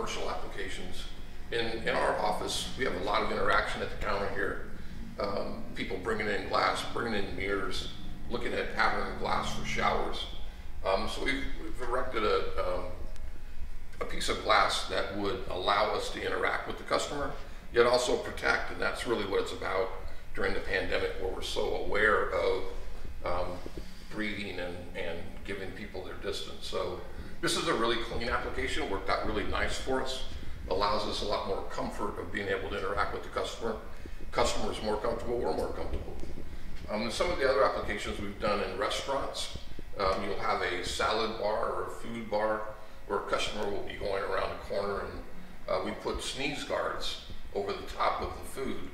commercial applications. In our office, we have a lot of interaction at the counter here. People bringing in glass, bringing in mirrors, looking at patterned glass for showers. So we've erected a piece of glass that would allow us to interact with the customer, yet also protect, and that's really what it's about during the pandemic, where we're so aware of breathing and giving people their distance. So this is a really clean application, worked out really nice for us, allows us a lot more comfort of being able to interact with the customer. Customer is more comfortable, we're more comfortable. Some of the other applications we've done in restaurants, you'll have a salad bar or a food bar where a customer will be going around the corner, and we put sneeze guards over the top of the food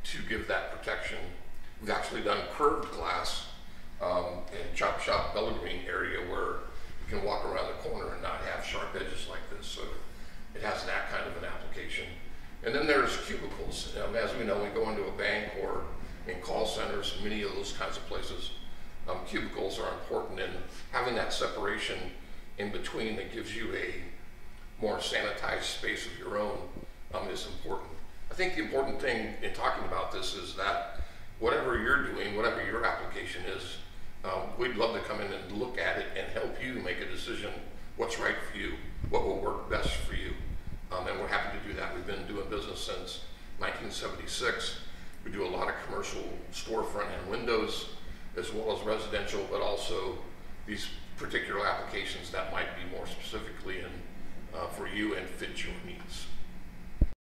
to give that protection. We've actually done curved glass in Chop Shop Belgreen area where you can walk around the corner and not have sharp edges like this. So it has that kind of an application. And then there's cubicles. As we know, we go into a bank or in call centers, many of those kinds of places, cubicles are important, and having that separation in between that gives you a more sanitized space of your own is important. I think the important thing in talking about this is that whatever you're doing, whatever your application is, we'd love to come in and look at it and help you make a decision what's right for you, what will work best for you. And we're happy to do that. We've been doing business since 1976. We do a lot of commercial storefront and windows, as well as residential, but also these particular applications that might be more specifically for you and fit your needs.